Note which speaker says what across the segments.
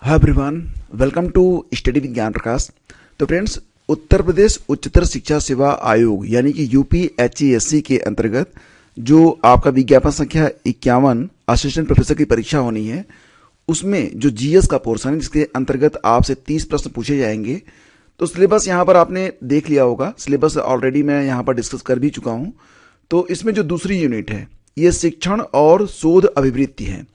Speaker 1: Hi everyone, welcome to study with Gyan Prakash. तो friends, Uttar Pradesh उच्चतर शिक्षा सेवा आयोग यानी कि यूपीएचईएससी के अंतर्गत जो आपका विज्ञापन संख्या 51 असिस्टेंट प्रोफेसर की परीक्षा होनी है, उसमें जो जीएस का पोर्शन है जिसके अंतर्गत आपसे 30 प्रश्न पूछे जाएंगे। तो सिलेबस यहाँ पर आपने देख लिया होगा, सिलेबस ऑलरेडी मैं यहाँ पर डिस्कस कर भी चुका हूँ। तो इसमें जो दूसरी यूनिट है ये शिक्षण और शोध अभिवृत्ति है,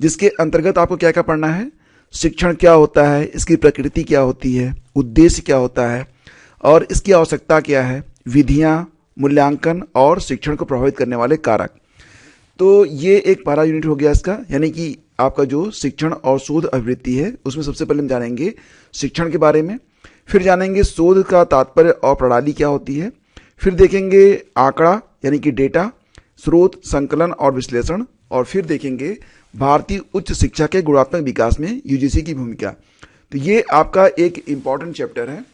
Speaker 1: जिसके अंतर्गत आपको क्या क्या पढ़ना है। शिक्षण क्या होता है, इसकी प्रकृति क्या होती है, उद्देश्य क्या होता है और इसकी आवश्यकता क्या है, विधियाँ, मूल्यांकन और शिक्षण को प्रभावित करने वाले कारक। तो ये एक पहला यूनिट हो गया इसका, यानी कि आपका जो शिक्षण और शोध अभिवृत्ति है उसमें सबसे पहले हम जानेंगे शिक्षण के बारे में, फिर जानेंगे शोध का तात्पर्य और प्रणाली क्या होती है, फिर देखेंगे आंकड़ा यानी कि डेटा, स्रोत, संकलन और विश्लेषण, और फिर देखेंगे भारतीय उच्च शिक्षा के गुणात्मक विकास में यूजीसी की भूमिका। तो ये आपका एक इम्पॉर्टेंट चैप्टर है।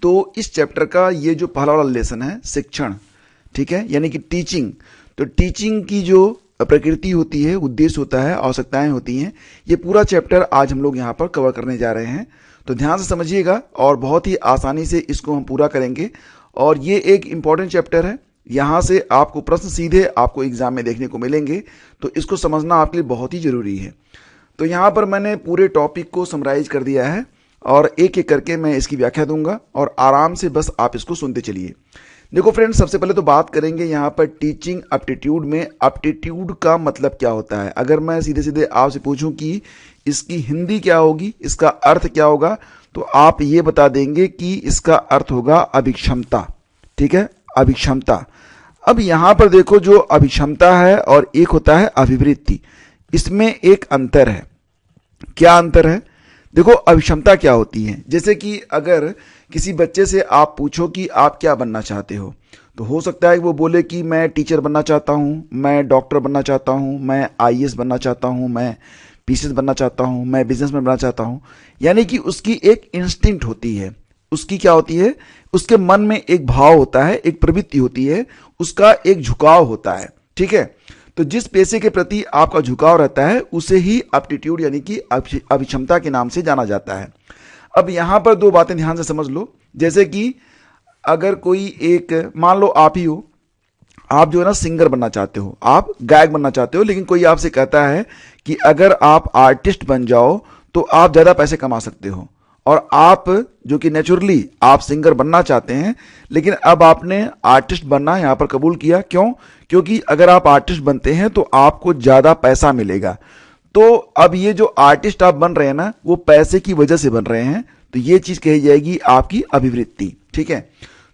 Speaker 1: तो इस चैप्टर का ये जो पहला वाला लेसन है शिक्षण, ठीक है, यानी कि टीचिंग। तो टीचिंग की जो प्रकृति होती है, उद्देश्य होता है, आवश्यकताएं होती हैं, ये पूरा चैप्टर आज हम लोग यहाँ पर कवर करने जा रहे हैं। तो ध्यान से समझिएगा और बहुत ही आसानी से इसको हम पूरा करेंगे। और ये एक इम्पॉर्टेंट चैप्टर है, यहाँ से आपको प्रश्न सीधे आपको एग्जाम में देखने को मिलेंगे, तो इसको समझना आपके लिए बहुत ही जरूरी है। तो यहाँ पर मैंने पूरे टॉपिक को समराइज कर दिया है और एक एक करके मैं इसकी व्याख्या दूंगा और आराम से बस आप इसको सुनते चलिए। देखो फ्रेंड्स, सबसे पहले तो बात करेंगे यहाँ पर टीचिंग एप्टीट्यूड में। एप्टीट्यूड का मतलब क्या होता है। अगर मैं सीधे सीधे आपसे पूछूं कि इसकी हिंदी क्या होगी, इसका अर्थ क्या होगा, तो आप ये बता देंगे कि इसका अर्थ होगा अभिक्षमता। ठीक है, अभिक्षमता। अब यहां पर देखो, जो अभिक्षमता है और एक होता है अभिवृत्ति, इसमें एक अंतर है। क्या अंतर है? देखो, अभिक्षमता क्या होती है। जैसे कि अगर किसी बच्चे से आप पूछो कि आप क्या बनना चाहते हो, तो हो सकता है कि वो बोले कि मैं टीचर बनना चाहता हूं, मैं डॉक्टर बनना चाहता हूं, मैं आईएएस बनना चाहता हूं, मैं पीसीएस बनना चाहता हूं, मैं बिजनेसमैन बनना चाहता हूं। यानी कि उसकी एक इंस्टिंक्ट होती है। उसकी क्या होती है? उसके मन में एक भाव होता है, एक प्रवृत्ति होती है, उसका एक झुकाव होता है। ठीक है, तो जिस पेशे के प्रति आपका झुकाव रहता है उसे ही एप्टीट्यूड यानी कि अभिक्षमता के नाम से जाना जाता है। अब यहां पर दो बातें ध्यान से समझ लो। जैसे कि अगर कोई एक, मान लो आप ही हो, आप जो है ना सिंगर बनना चाहते हो, आप गायक बनना चाहते हो, लेकिन कोई आपसे कहता है कि अगर आप आर्टिस्ट बन जाओ तो आप ज्यादा पैसे कमा सकते हो। और आप जो कि नेचुरली आप सिंगर बनना चाहते हैं, लेकिन अब आपने आर्टिस्ट बनना यहां पर कबूल किया। क्यों? क्योंकि अगर आप आर्टिस्ट बनते हैं तो आपको ज्यादा पैसा मिलेगा। तो अब ये जो आर्टिस्ट आप बन रहे हैं ना, वो पैसे की वजह से बन रहे हैं। तो ये चीज कही जाएगी आपकी अभिवृत्ति। ठीक है,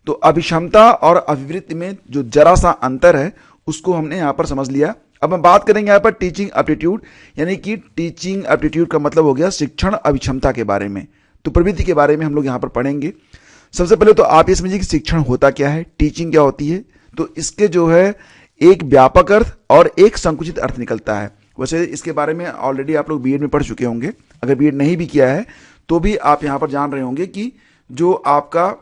Speaker 1: तो अभिक्षमता और अभिवृत्ति में जो जरा सा अंतर है उसको हमने यहां पर समझ लिया। अब हम बात करेंगे यहां पर टीचिंग एप्टीट्यूड, यानी कि टीचिंग एप्टीट्यूड का मतलब हो गया शिक्षण अभिक्षमता के बारे में। तो प्रवृत्ति के बारे में हम लोग यहां पर पढ़ेंगे। सबसे पहले तो आप ये समझिए कि शिक्षण होता क्या है, टीचिंग क्या होती है। तो इसके जो है एक व्यापक अर्थ और एक संकुचित अर्थ निकलता है। वैसे इसके बारे में ऑलरेडी आप लोग बीएड में पढ़ चुके होंगे, अगर बीएड नहीं भी किया है तो भी आप यहां पर जान रहे होंगे कि जो आपका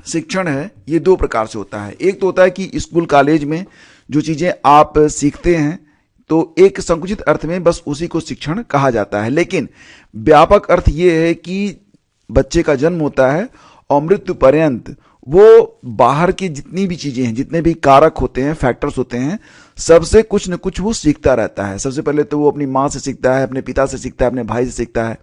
Speaker 1: शिक्षण है ये दो प्रकार से होता है। एक तो होता है कि स्कूल कॉलेज में जो चीजें आप सीखते हैं, तो एक संकुचित अर्थ में बस उसी को शिक्षण कहा जाता है। लेकिन व्यापक अर्थ ये है कि बच्चे का जन्म होता है और मृत्यु पर्यंत वो बाहर की जितनी भी चीजें हैं, जितने भी कारक होते हैं, फैक्टर्स होते हैं, सबसे कुछ न कुछ वो सीखता रहता है। सबसे पहले तो वो अपनी माँ से सीखता है, अपने पिता से सीखता है, अपने भाई से सीखता है,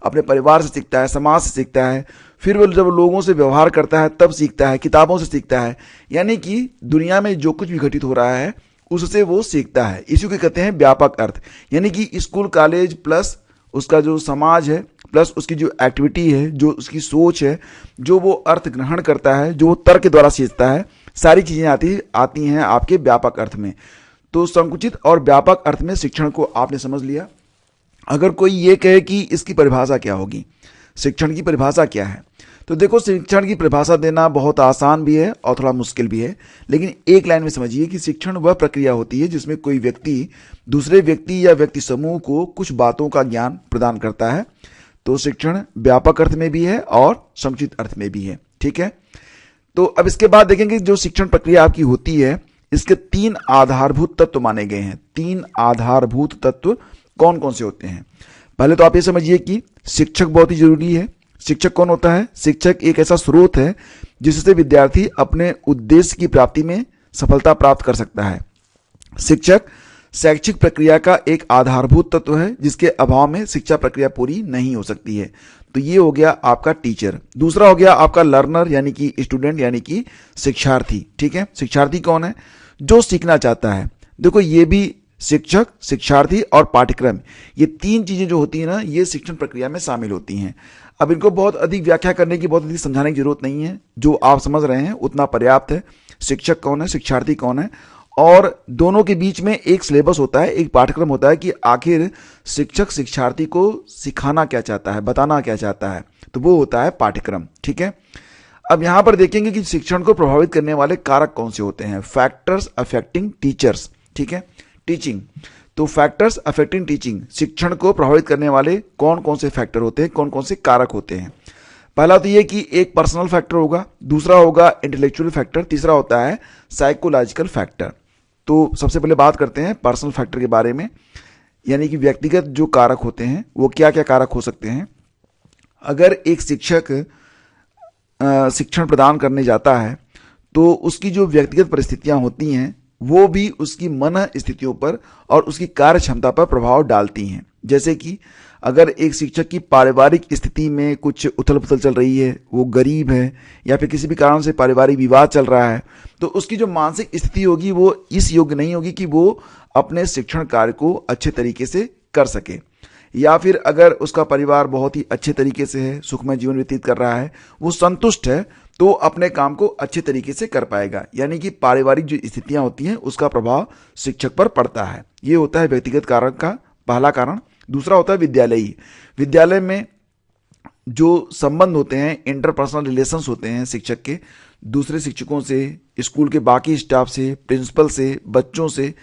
Speaker 1: अपने परिवार से सीखता है, समाज से सीखता है, फिर वो जब लोगों से व्यवहार करता है तब सीखता है, किताबों से सीखता है। यानी कि दुनिया में जो कुछ भी घटित हो रहा है उससे वो सीखता है। इसी को कहते हैं व्यापक अर्थ। यानी कि स्कूल कॉलेज प्लस उसका जो समाज है, प्लस उसकी जो एक्टिविटी है, जो उसकी सोच है, जो वो अर्थ ग्रहण करता है, जो वो तर्क द्वारा सीखता है, सारी चीजें आती हैं आपके व्यापक अर्थ में। तो संकुचित और व्यापक अर्थ में शिक्षण को आपने समझ लिया। अगर कोई ये कहे कि इसकी परिभाषा क्या होगी, शिक्षण की परिभाषा क्या है, तो देखो शिक्षण की परिभाषा देना बहुत आसान भी है और थोड़ा मुश्किल भी है। लेकिन एक लाइन में समझिए कि शिक्षण वह प्रक्रिया होती है जिसमें कोई व्यक्ति दूसरे व्यक्ति या व्यक्ति समूह को कुछ बातों का ज्ञान प्रदान करता है। तो शिक्षण व्यापक अर्थ में भी है और संकुचित अर्थ में भी है। ठीक है, तो अब इसके बाद देखेंगे जो शिक्षण प्रक्रिया आपकी होती है, इसके 3 आधारभूत तत्व माने गए हैं। 3 आधारभूत तत्व कौन कौन से होते हैं? पहले तो आप ये समझिए कि शिक्षक बहुत ही जरूरी है। शिक्षक कौन होता है? शिक्षक एक ऐसा स्रोत है जिससे विद्यार्थी अपने उद्देश्य की प्राप्ति में सफलता प्राप्त कर सकता है। शिक्षक शैक्षिक प्रक्रिया का एक आधारभूत तत्व है जिसके अभाव में शिक्षा प्रक्रिया पूरी नहीं हो सकती है। तो ये हो गया आपका टीचर। दूसरा हो गया आपका लर्नर यानी कि स्टूडेंट यानी कि शिक्षार्थी। ठीक है, शिक्षार्थी कौन है? जो सीखना चाहता है। देखो ये भी शिक्षक, शिक्षार्थी और पाठ्यक्रम, ये तीन चीजें जो होती है ना, ये शिक्षण प्रक्रिया में शामिल होती हैं। अब इनको बहुत अधिक व्याख्या करने की, बहुत अधिक समझाने की जरूरत नहीं है। जो आप समझ रहे हैं उतना पर्याप्त है। शिक्षक कौन है, शिक्षार्थी कौन है, और दोनों के बीच में एक सिलेबस होता है, एक पाठ्यक्रम होता है कि आखिर शिक्षक शिक्षार्थी को सिखाना क्या चाहता है, बताना क्या चाहता है, तो वो होता है पाठ्यक्रम। ठीक है, अब यहां पर देखेंगे कि शिक्षण को प्रभावित करने वाले कारक कौन से होते हैं। Factors affecting teachers. ठीक है, टीचिंग। तो फैक्टर्स अफेक्टिंग टीचिंग, शिक्षण को प्रभावित करने वाले कौन कौन से फैक्टर होते हैं, कौन कौन से कारक होते हैं। पहला तो ये कि एक पर्सनल फैक्टर होगा, दूसरा होगा इंटेलेक्चुअल फैक्टर, तीसरा होता है साइकोलॉजिकल फैक्टर। तो सबसे पहले बात करते हैं पर्सनल फैक्टर के बारे में, यानी कि व्यक्तिगत जो कारक होते हैं वो क्या क्या कारक हो सकते हैं। अगर एक शिक्षक शिक्षण प्रदान करने जाता है तो उसकी जो व्यक्तिगत परिस्थितियां होती हैं वो भी उसकी मन स्थितियों पर और उसकी कार्य क्षमता पर प्रभाव डालती हैं। जैसे कि अगर एक शिक्षक की पारिवारिक स्थिति में कुछ उथल पुथल चल रही है, वो गरीब है या फिर किसी भी कारण से पारिवारिक विवाद चल रहा है, तो उसकी जो मानसिक स्थिति होगी वो इस योग्य नहीं होगी कि वो अपने शिक्षण कार्य को अच्छे तरीके से कर सके। या फिर अगर उसका परिवार बहुत ही अच्छे तरीके से है, सुखमय जीवन व्यतीत कर रहा है, वो संतुष्ट है, तो अपने काम को अच्छे तरीके से कर पाएगा। यानी कि पारिवारिक जो स्थितियां होती हैं उसका प्रभाव शिक्षक पर पड़ता है। ये होता है व्यक्तिगत कारक का पहला कारण। दूसरा होता है विद्यालयी। विद्यालय में जो संबंध होते हैं, इंटरपर्सनल रिलेशंस होते हैं शिक्षक के दूसरे शिक्षकों से, स्कूल के बाकी स्टाफ से, प्रिंसिपल से, बच्चों से,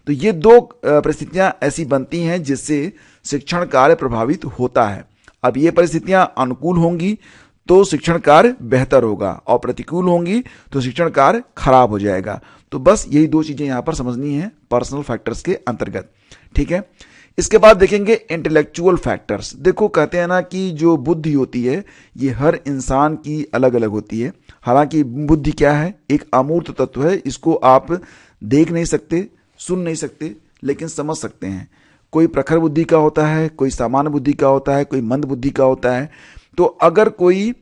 Speaker 1: तो ये दो परिस्थितियां ऐसी बनती हैं जिससे शिक्षण कार्य प्रभावित होता है। अब ये परिस्थितियां अनुकूल होंगी तो शिक्षण कार्य बेहतर होगा और प्रतिकूल होंगी तो शिक्षण कार्य खराब हो जाएगा। तो बस यही दो चीजें यहां पर समझनी है पर्सनल फैक्टर्स के अंतर्गत। ठीक है, इसके बाद देखेंगे इंटेलेक्चुअल फैक्टर्स। देखो कहते हैं ना कि जो बुद्धि होती है ये हर इंसान की अलग अलग होती है। हालांकि बुद्धि क्या है? एक अमूर्त तत्व है, इसको आप देख नहीं सकते, सुन नहीं सकते, लेकिन समझ सकते हैं। कोई प्रखर बुद्धि का होता है, कोई सामान्य बुद्धि का होता है, कोई मंद बुद्धि का होता है। तो अगर कोई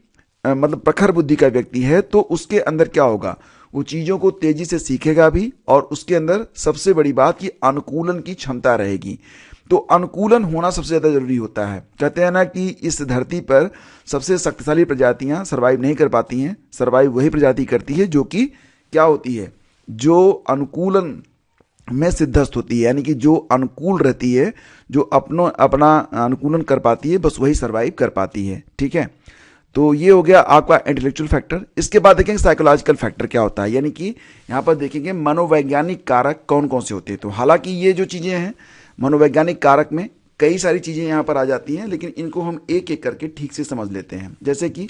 Speaker 1: मतलब प्रखर बुद्धि का व्यक्ति है तो उसके अंदर क्या होगा? वो चीजों को तेजी से सीखेगा भी, और उसके अंदर सबसे बड़ी बात कि अनुकूलन की क्षमता रहेगी। तो अनुकूलन होना सबसे ज्यादा जरूरी होता है। कहते हैं ना कि इस धरती पर सबसे शक्तिशाली प्रजातियां सर्वाइव नहीं कर पाती हैं, सर्वाइव वही प्रजाति करती है जो कि क्या होती है, जो अनुकूलन में सिद्धस्त होती है, यानी कि जो अनुकूल रहती है, जो अपना अनुकूलन कर पाती है, बस वही सर्वाइव कर पाती है। ठीक है, तो ये हो गया आपका इंटेलेक्चुअल फैक्टर। इसके बाद देखेंगे साइकोलॉजिकल फैक्टर क्या होता है, यानी कि यहाँ पर देखेंगे मनोवैज्ञानिक कारक कौन कौन से होते हैं। तो हालांकि ये जो चीजें हैं मनोवैज्ञानिक कारक में कई सारी चीजें यहाँ पर आ जाती हैं, लेकिन इनको हम एक एक करके ठीक से समझ लेते हैं। जैसे कि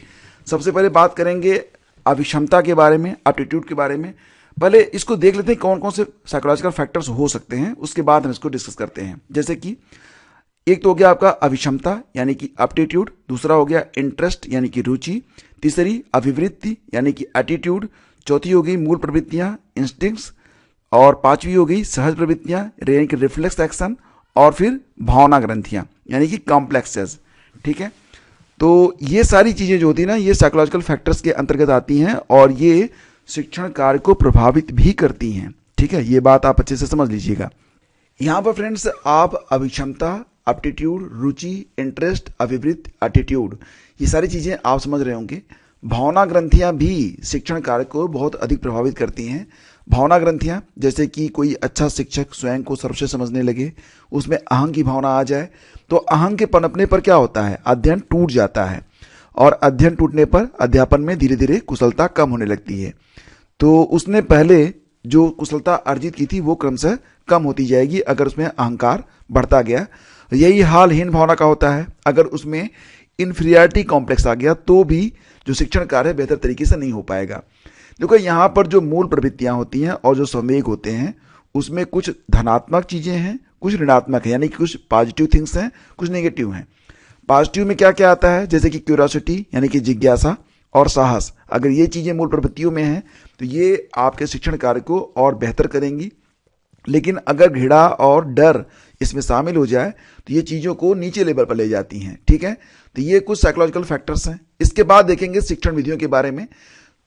Speaker 1: सबसे पहले बात करेंगे अभिक्षमता के बारे में, एप्टीट्यूड के बारे में। पहले इसको देख लेते हैं कौन कौन से साइकोलॉजिकल फैक्टर्स हो सकते हैं, उसके बाद हम इसको डिस्कस करते हैं। जैसे कि एक तो हो गया आपका अभिक्षमता यानी कि एप्टीट्यूड, दूसरा हो गया इंटरेस्ट यानी कि रुचि, तीसरी अभिवृत्ति यानी कि एटीट्यूड, चौथी हो गई मूल प्रवृत्तियां इंस्टिंक्ट्स, और पांचवी हो गई सहज प्रवृत्तियां यानी कि रिफ्लेक्स एक्शन, और फिर भावना ग्रंथियां यानी कि कॉम्प्लेक्सेस। ठीक है, तो ये सारी चीजें जो होती है ना, ये साइकोलॉजिकल फैक्टर्स के अंतर्गत आती हैं और ये शिक्षण कार्य को प्रभावित भी करती हैं। ठीक है, ये बात आप अच्छे से समझ लीजिएगा। यहां पर फ्रेंड्स आप अभिक्षमता, एप्टीट्यूड, रुचि, इंटरेस्ट, अभिवृत्ति, एटीट्यूड, ये सारी चीजें आप समझ रहे होंगे। भावना ग्रंथियां भी शिक्षण कार्य को बहुत अधिक प्रभावित करती हैं। भावना ग्रंथियां जैसे कि कोई अच्छा शिक्षक स्वयं को सर्वश्रेष्ठ समझने लगे, उसमें अहंग की भावना आ जाए, तो अहंग के पनपने पर क्या होता है, अध्ययन टूट जाता है, और अध्ययन टूटने पर अध्यापन में धीरे धीरे कुशलता कम होने लगती है। तो उसने पहले जो कुशलता अर्जित की थी वो क्रमशः कम होती जाएगी अगर उसमें अहंकार बढ़ता गया। यही हाल हीन भावना का होता है। अगर उसमें इन्फीरियरिटी कॉम्प्लेक्स आ गया तो भी जो शिक्षण कार्य बेहतर तरीके से नहीं हो पाएगा। देखो यहाँ पर जो मूल प्रवृत्तियां होती हैं और जो संवेग होते हैं उसमें कुछ धनात्मक चीजें हैं, कुछ ऋणात्मक है, यानी कि कुछ पॉजिटिव थिंग्स हैं, कुछ नेगेटिव हैं। पॉजिटिव में क्या क्या आता है, जैसे कि क्यूरियोसिटी यानी कि जिज्ञासा और साहस। अगर ये चीजें मूल प्रवृत्तियों में हैं तो ये आपके शिक्षण कार्य को और बेहतर करेंगी। लेकिन अगर घृणा और डर इसमें शामिल हो जाए तो ये चीजों को नीचे लेवल पर ले जाती हैं। ठीक है, तो ये कुछ साइकोलॉजिकल फैक्टर्स हैं। इसके बाद देखेंगे शिक्षण विधियों के बारे में।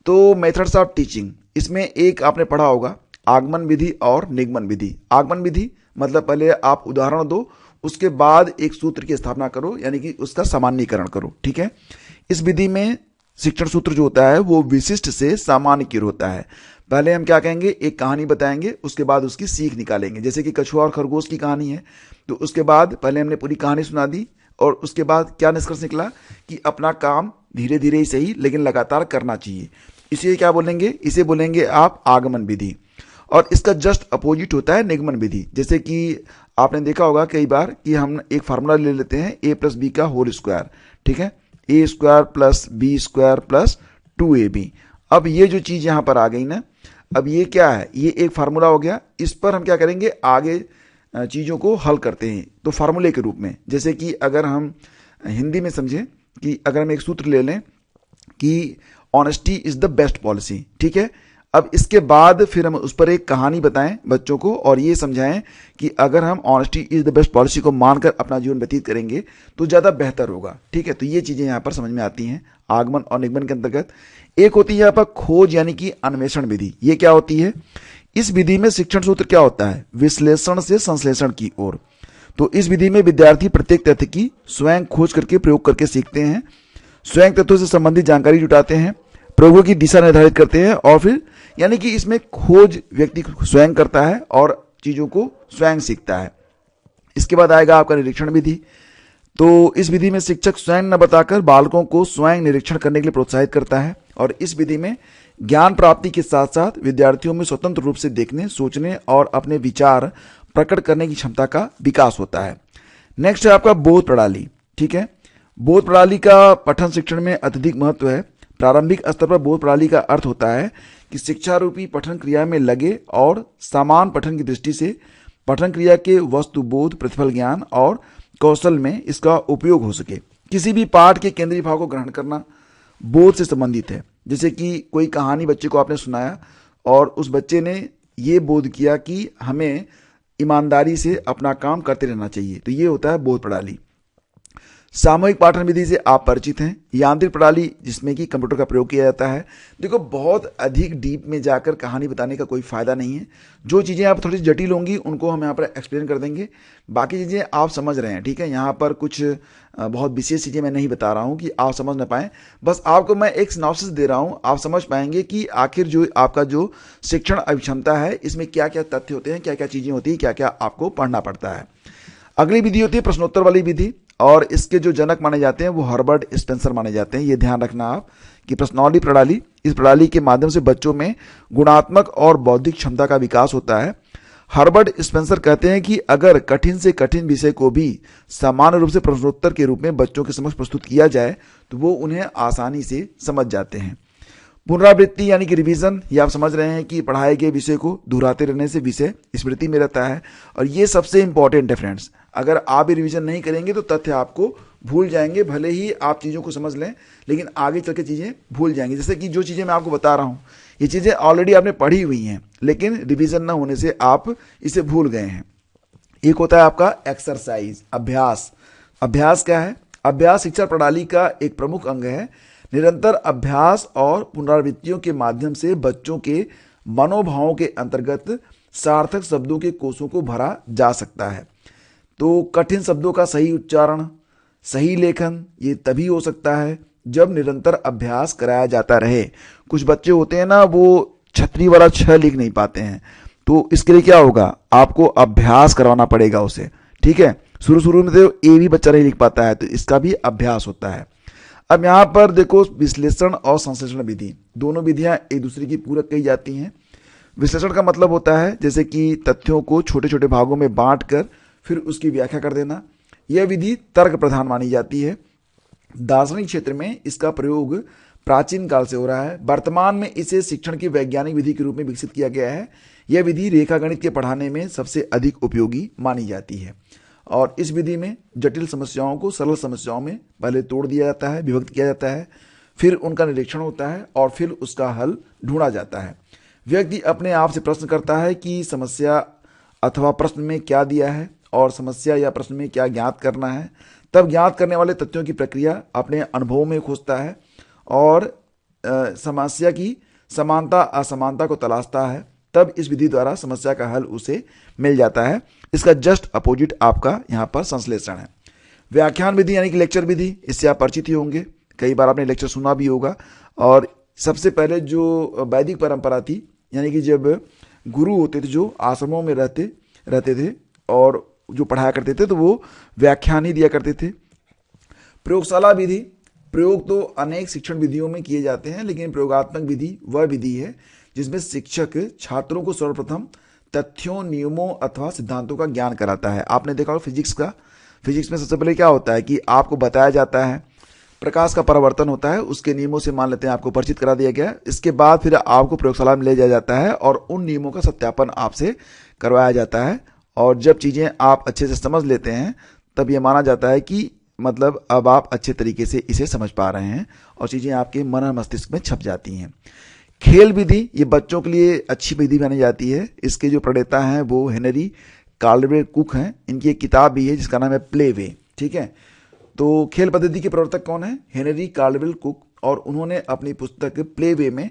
Speaker 1: तो मेथड्स ऑफ टीचिंग, इसमें एक आपने पढ़ा होगा आगमन विधि और निगमन विधि। आगमन विधि मतलब पहले आप उदाहरण दो, उसके बाद एक सूत्र की स्थापना करो, यानी कि उसका सामान्यीकरण करो। ठीक है, इस विधि में शिक्षण सूत्र जो होता है वो विशिष्ट से सामान्य की ओर होता है। पहले हम क्या कहेंगे, एक कहानी बताएंगे, उसके बाद उसकी सीख निकालेंगे। जैसे कि कछुआ और खरगोश की कहानी है, तो उसके बाद पहले हमने पूरी कहानी सुना दी और उसके बाद क्या निष्कर्ष निकला कि अपना काम धीरे धीरे ही सही लेकिन लगातार करना चाहिए। इसे क्या बोलेंगे, इसे बोलेंगे आप आगमन विधि। और इसका जस्ट अपोजिट होता है निगमन विधि। जैसे कि आपने देखा होगा कई बार कि हम एक फार्मूला ले लेते हैं a+b का होल स्क्वायर। ठीक है, a² + b² + 2ab। अब ये जो चीज यहां पर आ गई ना, अब ये क्या है, ये एक फार्मूला हो गया। इस पर हम क्या करेंगे, आगे चीजों को हल करते हैं तो फार्मूले के रूप में। जैसे कि अगर हम हिंदी में समझें कि अगर हम एक सूत्र ले लें कि honesty is the best policy. ठीक है, अब इसके बाद फिर हम उस पर एक कहानी बताएं बच्चों को और ये समझाएं कि अगर हम honesty is the best policy को मानकर अपना जीवन व्यतीत करेंगे तो ज़्यादा बेहतर होगा। ठीक है, तो ये चीज़ें यहाँ पर समझ में आती हैं आगमन और निगमन के अंतर्गत। एक होती है यहाँ पर खोज यानी कि अन्वेषण विधि। ये क्या होती है, इस विधि में शिक्षण सूत्र क्या होता है, विश्लेषण से संश्लेषण की ओर। तो इस विधि में विद्यार्थी प्रत्येक तथ्य की स्वयं खोज करके प्रयोग करके सीखते हैं, स्वयं तथ्यों से संबंधित जानकारी जुटाते हैं, प्रयोगों की दिशा निर्धारित करते हैं और फिर यानी कि इसमें खोज व्यक्ति स्वयं करता है और चीजों को स्वयं सीखता है। इसके बाद आएगा आपका निरीक्षण विधि। तो इस विधि में शिक्षक स्वयं न बताकर बालकों को स्वयं निरीक्षण करने के लिए प्रोत्साहित करता है और इस विधि में ज्ञान प्राप्ति के साथ साथ विद्यार्थियों में स्वतंत्र रूप से देखने, सोचने और अपने विचार प्रकट करने की क्षमता का विकास होता है। नेक्स्ट है आपका बोध प्रणाली। ठीक है, बोध प्रणाली का पठन शिक्षण में अत्यधिक महत्व है। प्रारंभिक स्तर पर बोध प्रणाली का अर्थ होता है कि शिक्षा रूपी पठन क्रिया में लगे और समान पठन की दृष्टि से पठन क्रिया के वस्तु बोध, प्रतिफल ज्ञान और कौशल में इसका उपयोग हो सके। किसी भी पाठ के केंद्रीय भाव को ग्रहण करना बोध से संबंधित है। जैसे कि कोई कहानी बच्चे को आपने सुनाया और उस बच्चे ने ये बोध किया कि हमें ईमानदारी से अपना काम करते रहना चाहिए, तो ये होता है बोध प्रणाली। सामूहिक पाठन विधि से आप परिचित हैं। यांत्रिक प्रणाली जिसमें कि कंप्यूटर का प्रयोग किया जाता है। देखो, बहुत अधिक डीप में जाकर कहानी बताने का कोई फायदा नहीं है। जो चीज़ें आप थोड़ी सी जटिल होंगी उनको हम यहाँ पर एक्सप्लेन कर देंगे, बाकी चीज़ें आप समझ रहे हैं। ठीक है, यहाँ पर कुछ बहुत विशेष चीज़ें मैं नहीं बता रहा हूँ कि आप समझ ना पाएँ, बस आपको मैं एक सिनॉप्सिस दे रहा हूँ। आप समझ पाएंगे कि आखिर जो आपका जो शिक्षण अभिक्षमता है इसमें क्या क्या तथ्य होते हैं, क्या क्या चीज़ें होती हैं, क्या क्या आपको पढ़ना पड़ता है। अगली विधि होती है प्रश्नोत्तर वाली विधि और इसके जो जनक माने जाते हैं वो हर्बर्ट स्पेंसर माने जाते हैं। ये ध्यान रखना आप कि प्रश्नावली प्रणाली, इस प्रणाली के माध्यम से बच्चों में गुणात्मक और बौद्धिक क्षमता का विकास होता है। हर्बर्ट स्पेंसर कहते हैं कि अगर कठिन से कठिन विषय को भी समान रूप से प्रश्नोत्तर के रूप में बच्चों के समक्ष प्रस्तुत किया जाए तो वो उन्हें आसानी से समझ जाते हैं। पुनरावृत्ति यानी कि रिवीजन, ये आप समझ रहे हैं कि पढ़ाए गए विषय को दोहराते रहने से विषय स्मृति में रहता है और ये सबसे इंपॉर्टेंट है फ्रेंड्स। अगर आप भी रिवीजन नहीं करेंगे तो तथ्य आपको भूल जाएंगे, भले ही आप चीज़ों को समझ लें लेकिन आगे चल के चीज़ें भूल जाएंगी। जैसे कि जो चीज़ें मैं आपको बता रहा हूँ ये चीज़ें ऑलरेडी आपने पढ़ी हुई हैं लेकिन रिवीजन ना होने से आप इसे भूल गए हैं। एक होता है आपका एक्सरसाइज, अभ्यास। अभ्यास क्या है, अभ्यास शिक्षा प्रणाली का एक प्रमुख अंग है। निरंतर अभ्यास और पुनरावृत्तियों के माध्यम से बच्चों के मनोभावों के अंतर्गत सार्थक शब्दों के कोषों को भरा जा सकता है। तो कठिन शब्दों का सही उच्चारण, सही लेखन ये तभी हो सकता है जब निरंतर अभ्यास कराया जाता रहे। कुछ बच्चे होते हैं ना, वो छतरी वाला छ लिख नहीं पाते हैं, तो इसके लिए क्या होगा, आपको अभ्यास करवाना पड़ेगा उसे। ठीक है, शुरू में तो ए भी बच्चा नहीं लिख पाता है तो इसका भी अभ्यास होता है। अब यहाँ पर देखो, विश्लेषण और संश्लेषण विधि, दोनों विधियां एक दूसरे की पूरक कही जाती हैं। विश्लेषण का मतलब होता है जैसे कि तथ्यों को छोटे छोटे भागों में बांटकर फिर उसकी व्याख्या कर देना। यह विधि तर्क प्रधान मानी जाती है। दार्शनिक क्षेत्र में इसका प्रयोग प्राचीन काल से हो रहा है। वर्तमान में इसे शिक्षण की वैज्ञानिक विधि के रूप में विकसित किया गया है। यह विधि रेखागणित के पढ़ाने में सबसे अधिक उपयोगी मानी जाती है और इस विधि में जटिल समस्याओं को सरल समस्याओं में पहले तोड़ दिया जाता है, विभक्त किया जाता है, फिर उनका निरीक्षण होता है और फिर उसका हल ढूंढा जाता है। व्यक्ति अपने आप से प्रश्न करता है कि समस्या अथवा प्रश्न में क्या दिया है और समस्या या प्रश्न में क्या ज्ञात करना है। तब ज्ञात करने वाले तथ्यों की प्रक्रिया अपने अनुभवों में खोजता है और समस्या की समानता असमानता को तलाशता है। तब इस विधि द्वारा समस्या का हल उसे मिल जाता है। इसका जस्ट अपोजिट आपका यहाँ पर संश्लेषण है। व्याख्यान विधि यानी कि लेक्चर विधि, इससे आप परिचित ही होंगे, कई बार आपने लेक्चर सुना भी होगा। और सबसे पहले जो वैदिक परंपरा थी, यानी कि जब गुरु होते थे जो आश्रमों में रहते थे और जो पढ़ाया करते थे, तो वो व्याख्यान ही दिया करते थे। प्रयोगशाला विधि, प्रयोग तो अनेक शिक्षण विधियों में किए जाते हैं, लेकिन प्रयोगात्मक विधि वह विधि है जिसमें शिक्षक छात्रों को सर्वप्रथम तथ्यों, नियमों अथवा सिद्धांतों का ज्ञान कराता है। आपने देखा होगा फिजिक्स में सबसे पहले क्या होता है कि आपको बताया जाता है, प्रकाश का परावर्तन होता है, उसके नियमों से मान लेते हैं आपको परिचित करा दिया गया। इसके बाद फिर आपको प्रयोगशाला में ले जाया जाता है और उन नियमों का सत्यापन आपसे करवाया जाता है। और जब चीज़ें आप अच्छे से समझ लेते हैं तब यह माना जाता है कि मतलब अब आप अच्छे तरीके से इसे समझ पा रहे हैं और चीज़ें आपके मन और मस्तिष्क में छप जाती हैं। खेल विधि, ये बच्चों के लिए अच्छी विधि मानी जाती है। इसके जो प्रणेता हैं वो हेनरी कार्लवेल कुक हैं। इनकी एक किताब भी है जिसका नाम है प्ले वे। ठीक है, तो खेल पद्धति के प्रवर्तक कौन है? हेनरी कार्लवेल कुक। और उन्होंने अपनी पुस्तक प्ले वे में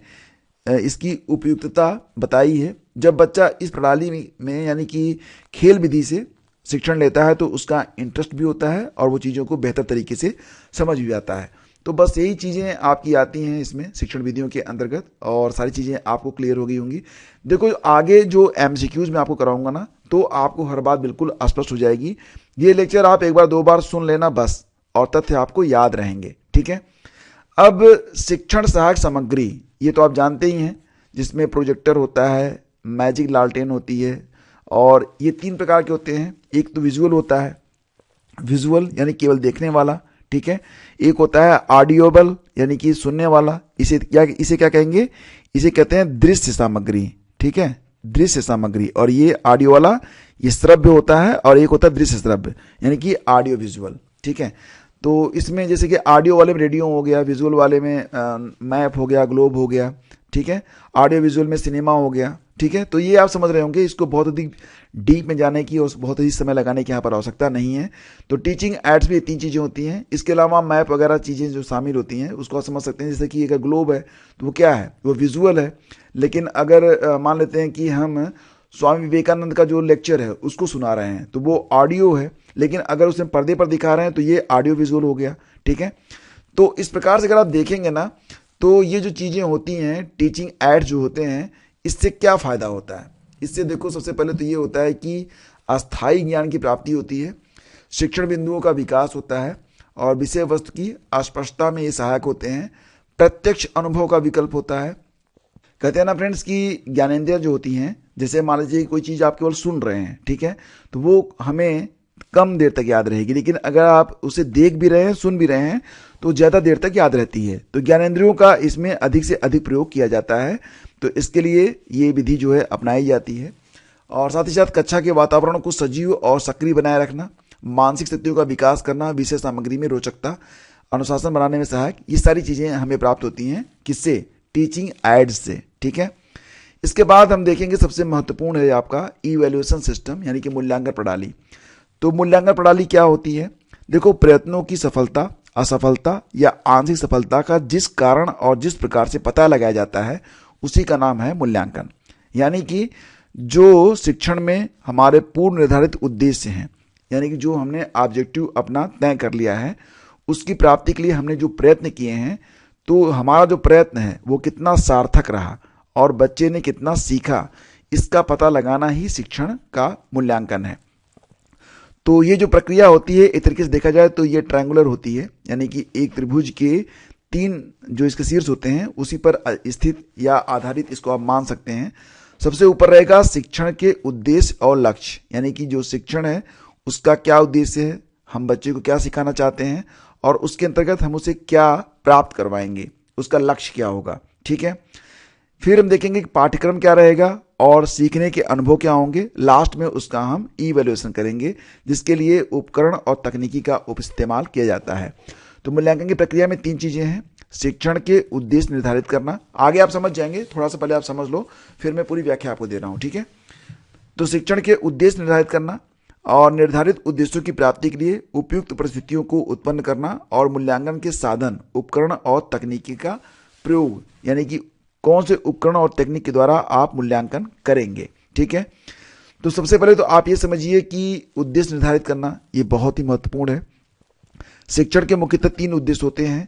Speaker 1: इसकी उपयुक्तता बताई है। जब बच्चा इस प्रणाली में यानी कि खेल विधि से शिक्षण लेता है तो उसका इंटरेस्ट भी होता है और वो चीज़ों को बेहतर तरीके से समझ भी आता है। तो बस यही चीज़ें आपकी आती हैं इसमें शिक्षण विधियों के अंतर्गत और सारी चीज़ें आपको क्लियर हो गई होंगी। देखो आगे जो एमसीक्यूज में आपको कराऊंगा ना, तो आपको हर बात बिल्कुल स्पष्ट हो जाएगी। ये लेक्चर आप एक बार दो बार सुन लेना बस, और तथ्य आपको याद रहेंगे। ठीक है, अब शिक्षण सहायक सामग्री, ये तो आप जानते ही हैं, जिसमें प्रोजेक्टर होता है, मैजिक लालटेन होती है, और ये 3 प्रकार के होते हैं। एक तो विजुअल होता है, विजुअल यानी केवल देखने वाला। ठीक है, एक होता है ऑडियोबल यानी कि सुनने वाला। इसे क्या कहेंगे? इसे कहते हैं दृश्य सामग्री। ठीक है, दृश्य सामग्री। और ये ऑडियो वाला ये श्रव्य होता है और एक होता है दृश्य श्रव्य यानी कि ऑडियो विजुअल। ठीक है, तो इसमें जैसे कि ऑडियो वाले में रेडियो हो गया, विजुअल वाले में मैप हो गया, ग्लोब हो गया। ठीक है, ऑडियो विजुअल में सिनेमा हो गया। ठीक है, तो ये आप समझ रहे होंगे। इसको बहुत अधिक डीप में जाने की और बहुत ही समय लगाने की यहाँ पर आवश्यकता नहीं है। तो टीचिंग एड्स में 3 चीज़ें होती हैं। इसके अलावा मैप वगैरह चीज़ें जो शामिल होती हैं उसको आप समझ सकते हैं। जैसे कि अगर ग्लोब है तो वो क्या है? वो विजुअल है। लेकिन अगर मान लेते हैं कि हम स्वामी विवेकानंद का जो लेक्चर है उसको सुना रहे हैं तो वो ऑडियो है, लेकिन अगर उसे पर्दे पर दिखा रहे हैं तो ये ऑडियो विजुअल हो गया। ठीक है, तो इस प्रकार से अगर आप देखेंगे ना, तो ये जो चीज़ें होती हैं, टीचिंग एड्स जो होते हैं, इससे क्या फ़ायदा होता है? इससे देखो सबसे पहले तो ये होता है कि अस्थायी ज्ञान की प्राप्ति होती है, शिक्षण बिंदुओं का विकास होता है और विषय वस्तु की अस्पष्टता में ये सहायक होते हैं। प्रत्यक्ष अनुभव का विकल्प होता है। कहते हैं ना फ्रेंड्स कि ज्ञानेंद्रियां जो होती हैं, जैसे मान लीजिए कोई चीज़ आप केवल सुन रहे हैं, ठीक है, तो वो हमें कम देर तक याद रहेगी, लेकिन अगर आप उसे देख भी रहे हैं, सुन भी रहे हैं, तो ज़्यादा देर तक याद रहती है। तो ज्ञानेंद्रियों का इसमें अधिक से अधिक प्रयोग किया जाता है। तो इसके लिए ये विधि जो है अपनाई जाती है। और साथ ही साथ कक्षा के वातावरण को सजीव और सक्रिय बनाए रखना, मानसिक स्थितियों का विकास करना, विषय सामग्री में रोचकता, अनुशासन बनाने में सहायक, ये सारी चीज़ें हमें प्राप्त होती हैं। किससे? टीचिंग एड्स से। ठीक है, इसके बाद हम देखेंगे सबसे महत्वपूर्ण है आपका इवैल्यूएशन सिस्टम यानी कि मूल्यांकन प्रणाली। तो मूल्यांकन प्रणाली क्या होती है? देखो, प्रयत्नों की सफलता, असफलता या आंशिक सफलता का जिस कारण और जिस प्रकार से पता लगाया जाता है उसी का नाम है मूल्यांकन। यानी कि जो शिक्षण में हमारे पूर्व निर्धारित उद्देश्य हैं, यानी कि जो हमने ऑब्जेक्टिव अपना तय कर लिया है, उसकी प्राप्ति के लिए हमने जो प्रयत्न किए हैं, तो हमारा जो प्रयत्न है वो कितना सार्थक रहा और बच्चे ने कितना सीखा, इसका पता लगाना ही शिक्षण का मूल्यांकन है। तो ये जो प्रक्रिया होती है एक तरीके से देखा जाए तो ये ट्रायंगुलर होती है, यानी कि एक त्रिभुज के 3 जो इसके शीर्ष होते हैं उसी पर स्थित या आधारित इसको आप मान सकते हैं। सबसे ऊपर रहेगा शिक्षण के उद्देश्य और लक्ष्य, यानी कि जो शिक्षण है उसका क्या उद्देश्य है, हम बच्चे को क्या सिखाना चाहते हैं और उसके अंतर्गत हम उसे क्या प्राप्त करवाएंगे, उसका लक्ष्य क्या होगा। ठीक है, फिर हम देखेंगे कि पाठ्यक्रम क्या रहेगा और सीखने के अनुभव क्या होंगे, लास्ट में उसका हम इवैल्यूएशन करेंगे, जिसके लिए उपकरण और तकनीकी का इस्तेमाल किया जाता है। तो मूल्यांकन की प्रक्रिया में 3 चीजें हैं। शिक्षण के उद्देश्य निर्धारित करना, आगे आप समझ जाएंगे, थोड़ा सा पहले आप समझ लो, फिर मैं पूरी व्याख्या आपको दे रहा हूं, ठीक है। तो शिक्षण के उद्देश्य निर्धारित करना और निर्धारित उद्देश्यों की प्राप्ति के लिए उपयुक्त परिस्थितियों को उत्पन्न करना और मूल्यांकन के साधन, उपकरण और तकनीकी का प्रयोग, यानी कि कौन से उपकरण और तकनीक के द्वारा आप मूल्यांकन करेंगे, ठीक है। तो सबसे पहले तो आप ये समझिए कि उद्देश्य निर्धारित करना ये बहुत ही महत्वपूर्ण है। शिक्षण के मुख्यतः 3 उद्देश्य होते हैं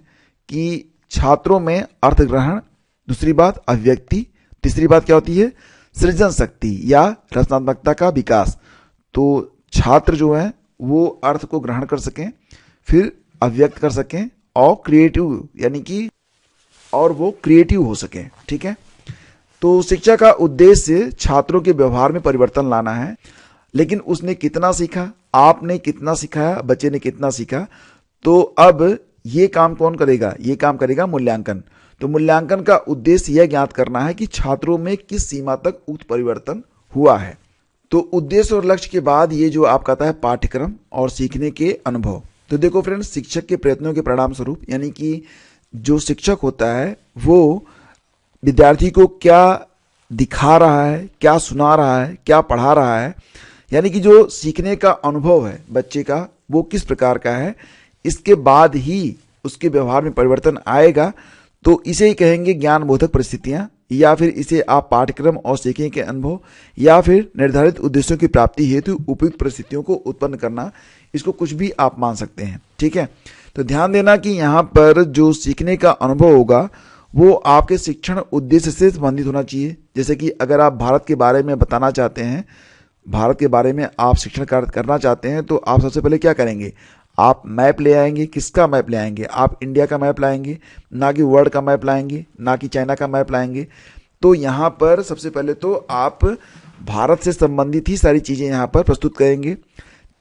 Speaker 1: कि छात्रों में अर्थ ग्रहण, दूसरी बात अभिव्यक्ति, तीसरी बात क्या होती है, सृजन शक्ति या रचनात्मकता का विकास। तो छात्र जो है वो अर्थ को ग्रहण कर सकें, फिर अभिव्यक्त कर सकें और क्रिएटिव, यानी कि और वो क्रिएटिव हो सकें, ठीक है। तो शिक्षा का उद्देश्य छात्रों के व्यवहार में परिवर्तन लाना है, लेकिन उसने कितना सीखा, आपने कितना सिखाया, बच्चे ने कितना सीखा, तो अब ये काम कौन करेगा, ये काम करेगा मूल्यांकन। तो मूल्यांकन का उद्देश्य यह ज्ञात करना है कि छात्रों में किस सीमा तक उक्त परिवर्तन हुआ है। तो उद्देश्य और लक्ष्य के बाद ये जो आपका आता है पाठ्यक्रम और सीखने के अनुभव। तो देखो फ्रेंड्स, शिक्षक के प्रयत्नों के परिणाम स्वरूप, यानी कि जो शिक्षक होता है वो विद्यार्थी को क्या दिखा रहा है, क्या सुना रहा है, क्या पढ़ा रहा है, यानी कि जो सीखने का अनुभव है बच्चे का वो किस प्रकार का है, इसके बाद ही उसके व्यवहार में परिवर्तन आएगा। तो इसे ही कहेंगे ज्ञानबोधक परिस्थितियां, या फिर इसे आप पाठ्यक्रम और सीखने के अनुभव, या फिर निर्धारित उद्देश्यों की प्राप्ति हेतु उपयुक्त परिस्थितियों को उत्पन्न करना, इसको कुछ भी आप मान सकते हैं, ठीक है। तो ध्यान देना कि यहाँ पर जो सीखने का अनुभव होगा वो आपके शिक्षण उद्देश्य से संबंधित होना चाहिए। जैसे कि अगर आप भारत के बारे में बताना चाहते हैं, भारत के बारे में आप शिक्षण कार्य करना चाहते हैं, तो आप सबसे पहले क्या करेंगे, आप मैप ले आएंगे। किसका मैप ले आएंगे, आप इंडिया का मैप लाएंगे, ना कि वर्ल्ड का मैप लाएंगे, ना कि चाइना का मैप लाएंगे। तो यहाँ पर सबसे पहले तो आप भारत से संबंधित ही सारी चीज़ें यहाँ पर प्रस्तुत करेंगे।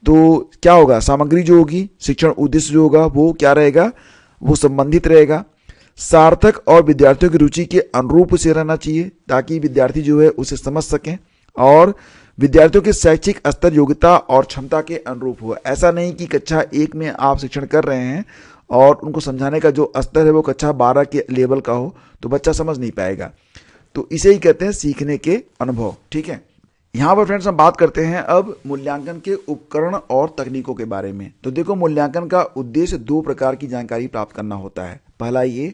Speaker 1: तो क्या होगा, सामग्री जो होगी, शिक्षण उद्देश्य जो होगा वो क्या रहेगा, वो संबंधित रहेगा, सार्थक और विद्यार्थियों की रुचि के अनुरूप उसे रहना चाहिए, ताकि विद्यार्थी जो है उसे समझ सकें, और विद्यार्थियों के शैक्षिक स्तर, योग्यता और क्षमता के अनुरूप हो। ऐसा नहीं कि कक्षा 1 में आप शिक्षण कर रहे हैं और उनको समझाने का जो स्तर है वो कक्षा 12 के लेवल का हो, तो बच्चा समझ नहीं पाएगा। तो इसे ही कहते हैं सीखने के अनुभव, ठीक है। यहाँ पर फ्रेंड्स हम बात करते हैं अब मूल्यांकन के उपकरण और तकनीकों के बारे में। तो देखो, मूल्यांकन का उद्देश्य 2 प्रकार की जानकारी प्राप्त करना होता है। पहला ये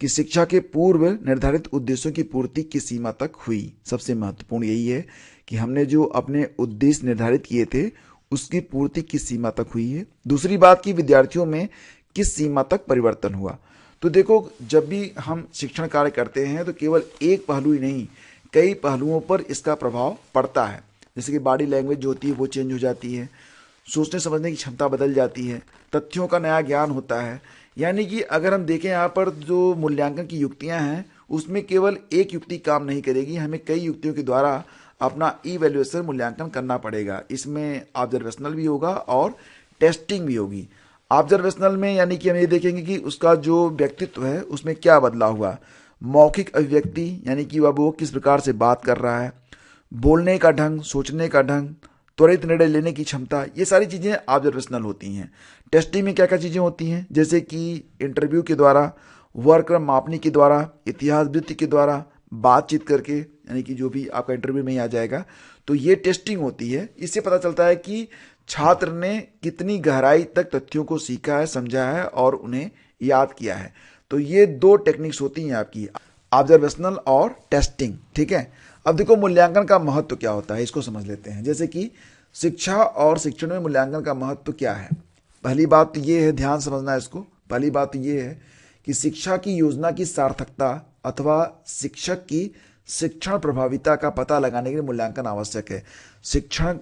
Speaker 1: कि शिक्षा के पूर्व निर्धारित उद्देश्यों की पूर्ति किस सीमा तक हुई। सबसे महत्वपूर्ण यही है कि हमने जो अपने उद्देश्य निर्धारित किए थे उसकी पूर्ति किस सीमा तक हुई है। दूसरी बात कि विद्यार्थियों में किस सीमा तक परिवर्तन हुआ। तो देखो, जब भी हम शिक्षण कार्य करते हैं तो केवल एक पहलू ही नहीं, कई पहलुओं पर इसका प्रभाव पड़ता है। जैसे कि बॉडी लैंग्वेज जो होती है वो चेंज हो जाती है, सोचने समझने की क्षमता बदल जाती है, तथ्यों का नया ज्ञान होता है। यानी कि अगर हम देखें यहाँ पर जो मूल्यांकन की युक्तियाँ हैं उसमें केवल एक युक्ति काम नहीं करेगी, हमें कई युक्तियों के द्वारा अपना इवैल्यूएशन मूल्यांकन करना पड़ेगा। इसमें ऑब्जर्वेशनल भी होगा और टेस्टिंग भी होगी। ऑब्जर्वेशनल में यानी कि हम ये देखेंगे कि उसका जो व्यक्तित्व है उसमें क्या बदलाव हुआ, मौखिक अभिव्यक्ति यानी कि वो किस प्रकार से बात कर रहा है, बोलने का ढंग, सोचने का ढंग, त्वरित निर्णय लेने की क्षमता, ये सारी चीज़ें ऑब्जर्वेशनल होती हैं। टेस्टिंग में क्या क्या चीज़ें होती हैं, जैसे कि इंटरव्यू के द्वारा, वर्क मापनी के द्वारा, इतिहास वृत्ति के द्वारा, बातचीत करके, यानी कि जो भी आपका इंटरव्यू में ही आ जाएगा। तो ये टेस्टिंग होती है। इससे पता चलता है कि छात्र ने कितनी गहराई तक तथ्यों को सीखा है, समझा है और उन्हें याद किया है। तो ये 2 टेक्निक्स होती हैं आपकी, ऑब्जर्वेशनल और टेस्टिंग, ठीक है। अब देखो, मूल्यांकन का महत्व क्या होता है, इसको समझ लेते हैं। जैसे कि शिक्षा और शिक्षण में मूल्यांकन का महत्व क्या है। पहली बात तो ये है, ध्यान समझना है इसको। पहली बात तो ये है कि शिक्षा की योजना की सार्थकता अथवा शिक्षक की शिक्षण प्रभाविता का पता लगाने के लिए मूल्यांकन आवश्यक है। शिक्षण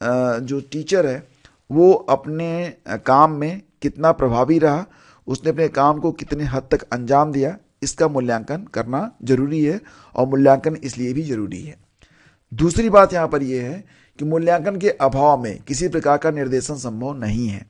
Speaker 1: जो टीचर है वो अपने काम में कितना प्रभावी रहा, उसने अपने काम को कितने हद तक अंजाम दिया, इसका मूल्यांकन करना जरूरी है, और मूल्यांकन इसलिए भी जरूरी है। दूसरी बात यहाँ पर यह है कि मूल्यांकन के अभाव में किसी प्रकार का निर्देशन संभव नहीं है।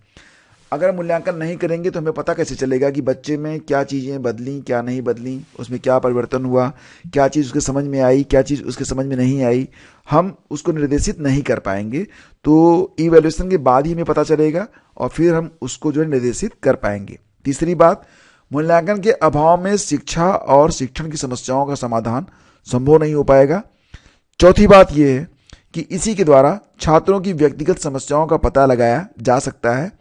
Speaker 1: अगर मूल्यांकन नहीं करेंगे तो हमें पता कैसे चलेगा कि बच्चे में क्या चीज़ें बदली, क्या नहीं बदली, उसमें क्या परिवर्तन हुआ, क्या चीज़ उसके समझ में आई, क्या चीज़ उसके समझ में नहीं आई। हम उसको निर्देशित नहीं कर पाएंगे। तो इवैल्यूएशन के बाद ही हमें पता चलेगा और फिर हम उसको जो है निर्देशित कर पाएंगे। तीसरी बात, मूल्यांकन के अभाव में शिक्षा और शिक्षण की समस्याओं का समाधान संभव नहीं हो पाएगा। चौथी बात यह है कि इसी के द्वारा छात्रों की व्यक्तिगत समस्याओं का पता लगाया जा सकता है।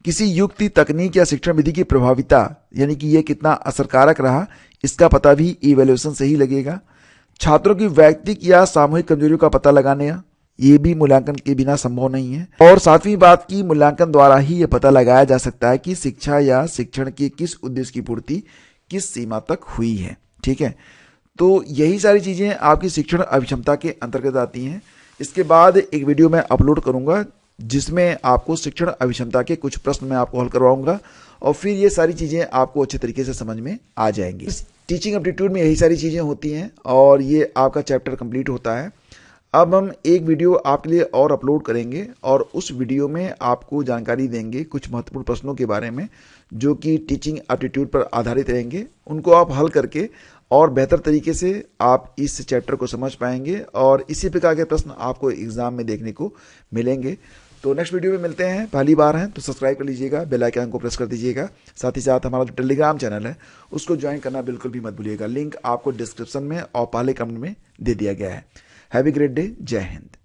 Speaker 1: किसी युक्ति, तकनीक या शिक्षण विधि की प्रभाविता यानी कि यह कितना असरकारक रहा, इसका पता भी इवैल्यूएशन से ही लगेगा। छात्रों की व्यक्तिगत या सामूहिक कमजोरियों का पता लगाने ये भी मूल्यांकन के बिना संभव नहीं है। और सातवीं बात की मूल्यांकन द्वारा ही यह पता लगाया जा सकता है कि शिक्षा या शिक्षण के किस उद्देश्य की पूर्ति किस सीमा तक हुई है। ठीक है, तो यही सारी चीजें आपकी शिक्षण अभिक्षमता के अंतर्गत आती हैं। इसके बाद एक वीडियो मैं अपलोड करूंगा जिसमें आपको शिक्षण अभिक्षमता के कुछ प्रश्न मैं आपको हल करवाऊंगा और फिर ये सारी चीजें आपको अच्छे तरीके से समझ में आ जाएंगी। इस टीचिंग एप्टीट्यूड में यही सारी चीजें होती हैं और ये आपका चैप्टर कंप्लीट होता है। अब हम एक वीडियो आपके लिए और अपलोड करेंगे और उस वीडियो में आपको जानकारी देंगे कुछ महत्वपूर्ण प्रश्नों के बारे में जो कि टीचिंग एप्टीट्यूड पर आधारित रहेंगे। उनको आप हल करके और बेहतर तरीके से आप इस चैप्टर को समझ पाएंगे और इसी प्रकार के प्रश्न आपको एग्जाम में देखने को मिलेंगे। तो नेक्स्ट वीडियो में मिलते हैं। पहली बार हैं तो सब्सक्राइब कर लीजिएगा, बेल आइकन को प्रेस कर दीजिएगा। साथ ही साथ हमारा जो टेलीग्राम चैनल है उसको ज्वाइन करना बिल्कुल भी मत भूलिएगा। लिंक आपको डिस्क्रिप्शन में और पहले कमेंट में दे दिया गया है। Have a great day. जय हिंद।